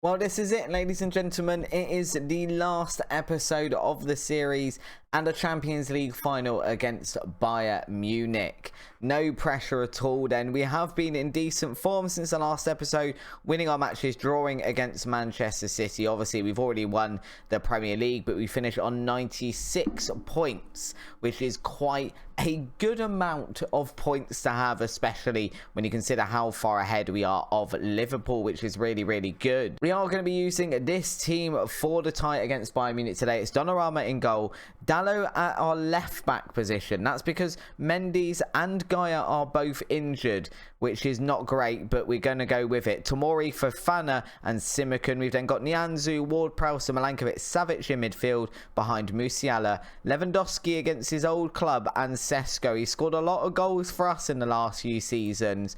Well, this is it, ladies and gentlemen. It is the last episode of the series and a Champions League final against Bayern Munich. No pressure at all then. We have been in decent form since the last episode, winning our matches, drawing against Manchester City. Obviously, we've already won the Premier League, but we finished on 96 points, which is quite a good amount of points to have, especially when you consider how far ahead we are of Liverpool, which is really, really good. We are going to be using this team for the tie against Bayern Munich today. It's Donnarumma in goal, Dalot at our left back position. That's because Mendy's and Gaia are both injured, which is not great, but we're going to go with it. Tomori, Fofana and Simakan. We've then got Nianzou, Ward-Prowse and Milankovic-Savic in midfield behind Musiala. Lewandowski against his old club and Sesko. He scored a lot of goals for us in the last few seasons.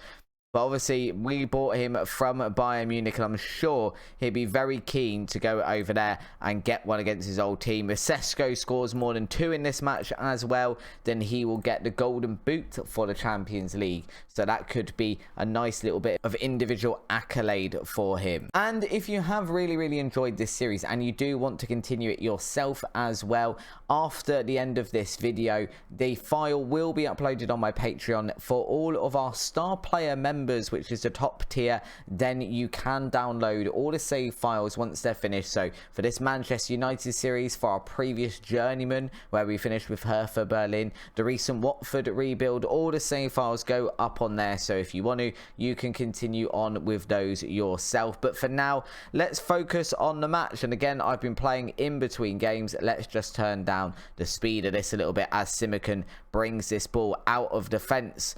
But obviously, we bought him from Bayern Munich, and I'm sure he'd be very keen to go over there and get one against his old team. If Sesko scores more than 2 in this match as well, then he will get the golden boot for the Champions League. So that could be a nice little bit of individual accolade for him. And if you have really enjoyed this series and you do want to continue it yourself as well, after the end of this video, the file will be uploaded on my Patreon for all of our star player members, which is the top tier. Then you can download all the save files once they're finished. So for this Manchester United series, for our previous Journeyman, where we finished with Hertha Berlin, the recent Watford rebuild, all the save files go up on there. So if you want to, you can continue on with those yourself. But for now, let's focus on the match. And again, I've been playing in between games. Let's just turn down the speed of this a little bit as Simakan brings this ball out of defense.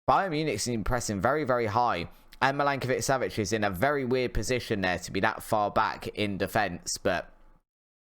Bayern Munich's pressing very high, and Milankovic-Savic is in a very weird position there to be that far back in defense, but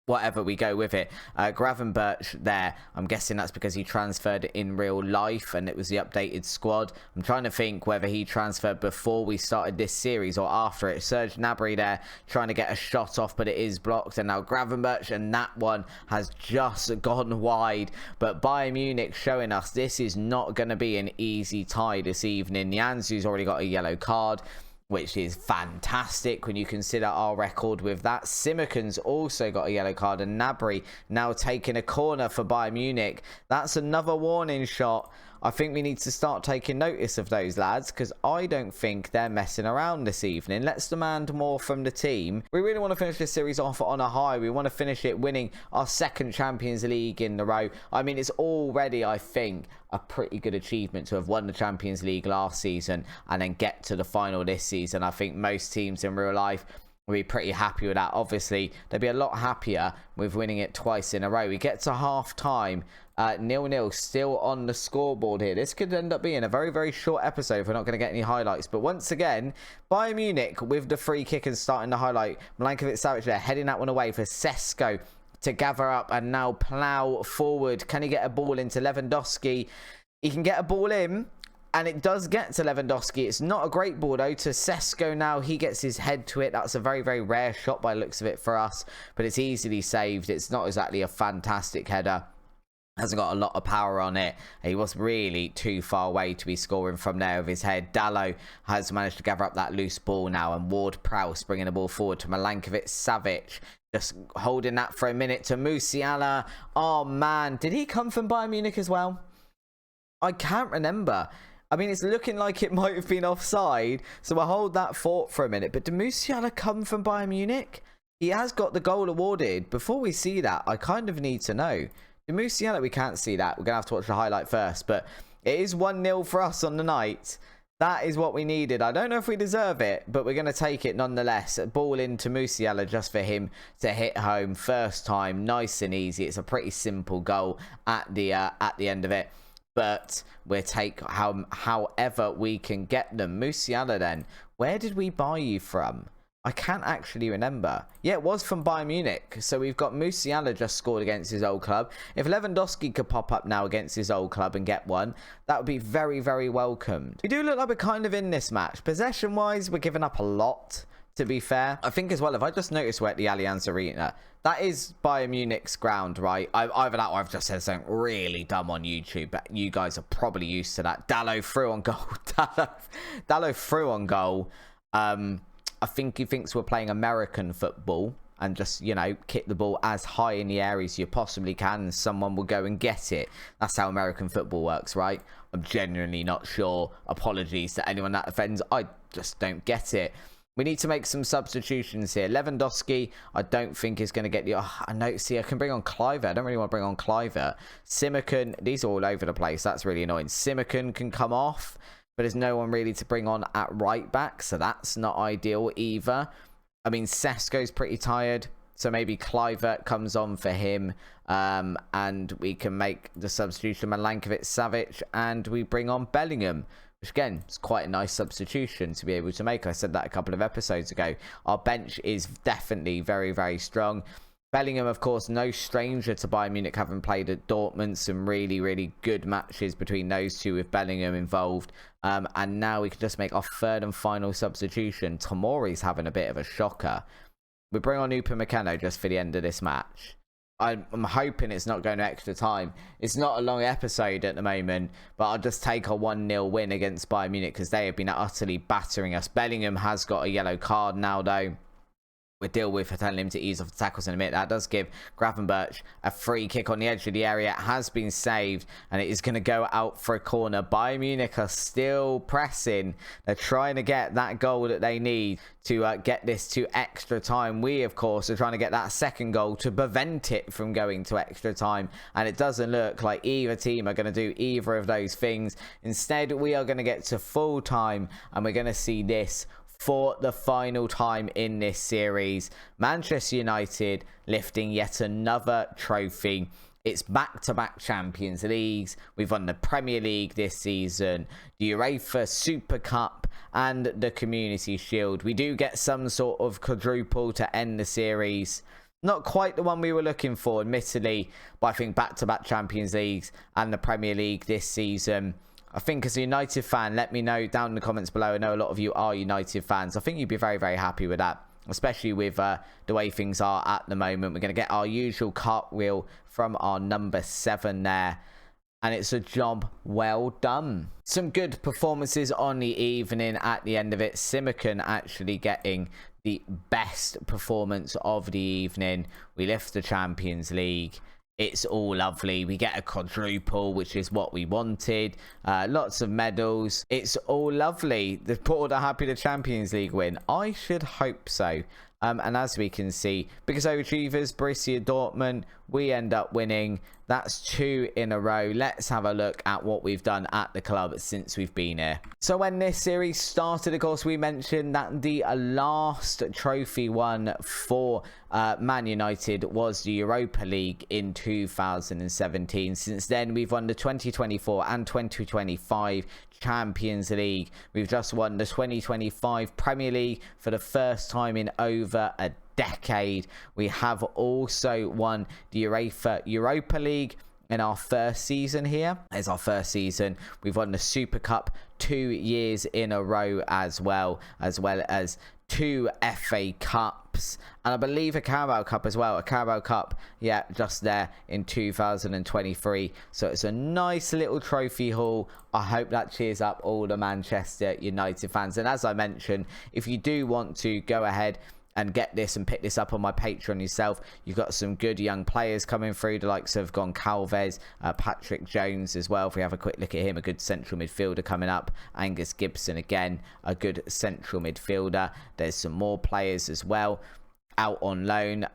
whatever, we go with it. Gravenberch there, I'm guessing that's because he transferred in real life and it was the updated squad. I'm trying to think whether he transferred before we started this series or after it. Serge Gnabry there trying to get a shot off, but it is blocked. And now Gravenberch, and that one has just gone wide. But Bayern Munich showing us this is not going to be an easy tie this evening. Nianzou's already got a yellow card, which is fantastic when you consider our record with that. Simakan's also got a yellow card, and Gnabry now taking a corner for Bayern Munich. That's another warning shot. I think we need to start taking notice of those lads, because I don't think they're messing around this evening. Let's demand more from the team. We really want to finish this series off on a high. We want to finish it winning our second Champions League in a row. I mean, it's already, I think, a pretty good achievement to have won the Champions League last season and then get to the final this season. I think most teams in real life will be pretty happy with that. Obviously, they'll be a lot happier with winning it twice in a row. We get to half time, 0-0 still on the scoreboard here. This could end up being a very short episode if we're not going to get any highlights. But once again, Bayern Munich with the free kick and starting the highlight. Milankovic-Savic there, heading that one away for Sesko to gather up and now plough forward. Can he get a ball into Lewandowski? He can get a ball in, and it does get to Lewandowski. It's not a great ball, though, to Sesko now. He gets his head to it. That's a very rare shot by the looks of it for us, but it's easily saved. It's not exactly a fantastic header. Hasn't got a lot of power on it. He was really too far away to be scoring from there with his head. Dalot has managed to gather up that loose ball now, and Ward-Prowse bringing the ball forward to Milankovic-Savic. Just holding that for a minute to Musiala. Oh, man. Did he come from Bayern Munich as well? I can't remember. I mean, it's looking like it might have been offside, so I'll hold that thought for a minute. But did Musiala come from Bayern Munich? He has got the goal awarded. Before we see that, I kind of need to know. Did Musiala, we can't see that. We're going to have to watch the highlight first. But it is 1-0 for us on the night. That is what we needed. I don't know if we deserve it, but we're going to take it nonetheless. Ball into Musiala just for him to hit home. First time, nice and easy. It's a pretty simple goal at the end of it. But we'll take however we can get them. Musiala then, where did we buy you from? I can't actually remember. Yeah, it was from Bayern Munich. So we've got Musiala just scored against his old club. If Lewandowski could pop up now against his old club and get one, that would be very welcomed. We do look like we're kind of in this match. Possession-wise, we're giving up a lot, to be fair. I think as well, if I just noticed we're at the Allianz Arena, that is Bayern Munich's ground, right? Either that or I've just said something really dumb on YouTube, but you guys are probably used to that. Dalot through on goal. Dalot through on goal. I think he thinks we're playing American football and just, you know, kick the ball as high in the air as you possibly can and someone will go and get it. That's how American football works, right? I'm genuinely not sure. Apologies to anyone that offends. I just don't get it. We need to make some substitutions here. Lewandowski, I don't think is going to get the... Oh, I know, see, I can bring on Cliver. I don't really want to bring on Cliver. Simakan, these are all over the place. That's really annoying. Simakan can come off, but there's no one really to bring on at right back, so that's not ideal either. I mean, Sesko's pretty tired, so maybe Cliver comes on for him, and we can make the substitution Milankovic-Savic, and we bring on Bellingham, which again is quite a nice substitution to be able to make. I said that a couple of episodes ago. Our bench is definitely very, very strong. Bellingham, of course, no stranger to Bayern Munich, having played at Dortmund. Some really, really good matches between those two with Bellingham involved. And now we can just make our third and final substitution. Tomori's having a bit of a shocker. We bring on Upamecano just for the end of this match. I'm hoping it's not going to extra time. It's not a long episode at the moment, but I'll just take a 1-0 win against Bayern Munich because they have been utterly battering us. Bellingham has got a yellow card now, though. We'll deal with for telling him to ease off the tackles in a minute. That does give Gravenberch a free kick on the edge of the area. It has been saved, and it is going to go out for a corner. Bayern Munich are still pressing. They're trying to get that goal that they need to get this to extra time. We, of course, are trying to get that second goal to prevent it from going to extra time, and it doesn't look like either team are going to do either of those things. Instead, we are going to get to full time, and we're going to see this for the final time in this series. Manchester United lifting yet another trophy. It's back-to-back Champions Leagues. We've won the Premier League this season, the UEFA Super Cup, and the Community Shield. We do get some sort of quadruple to end the series. Not quite the one we were looking for, admittedly, but I think back-to-back Champions Leagues and the Premier League this season. I think as a United fan, let me know down in the comments below. I know a lot of you are United fans. I think you'd be very, very happy with that, especially with the way things are at the moment. We're going to get our usual cartwheel from our number 7 there, and it's a job well done. Some good performances on the evening at the end of it. Simakan actually getting the best performance of the evening. We lift the Champions League. It's all lovely. We get a quadruple, which is what we wanted. Lots of medals. It's all lovely. The Port are happy the Champions League win. I should hope so. And as we can see, because overachievers, Borussia Dortmund, we end up winning. That's 2 in a row. Let's have a look at what we've done at the club since we've been here. So when this series started, of course, we mentioned that the last trophy won for Man United was the Europa League in 2017. Since then, we've won the 2024 and 2025 Champions League. We've just won the 2025 Premier League for the first time in over a decade. We have also won the UEFA Europa League in our first season here. It's our first season. We've won the Super Cup 2 years in a row as well as 2 FA Cups, and I believe a Carabao Cup as well. A Carabao Cup, yeah, just there in 2023. So it's a nice little trophy haul. I hope that cheers up all the Manchester United fans. And as I mentioned, if you do want to go ahead and get this and pick this up on my Patreon yourself, you've got some good young players coming through, the likes of Goncalves, Patrick Jones as well. If we have a quick look at him, a good central midfielder coming up. Angus Gibson again, a good central midfielder. There's some more players as well out on loan.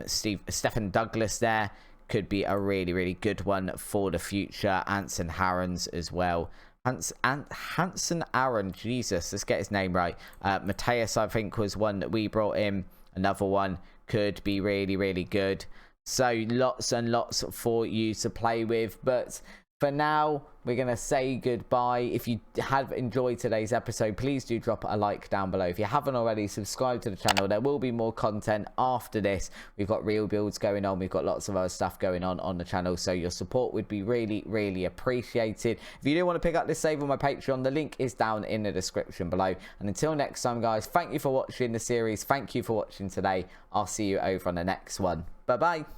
Stephen Douglas there could be a really, really good one for the future. Anson Harrons as well. Hanson Aaron, Jesus, let's get his name right. Mateus, I think, was one that we brought in. Another one could be really, really good. So lots and lots for you to play with. But for now, we're going to say goodbye. If you have enjoyed today's episode, please do drop a like down below. If you haven't already, subscribe to the channel. There will be more content after this. We've got real builds going on. We've got lots of other stuff going on the channel. So your support would be really, really appreciated. If you do want to pick up this save on my Patreon, the link is down in the description below. And until next time, guys, thank you for watching the series. Thank you for watching today. I'll see you over on the next one. Bye-bye.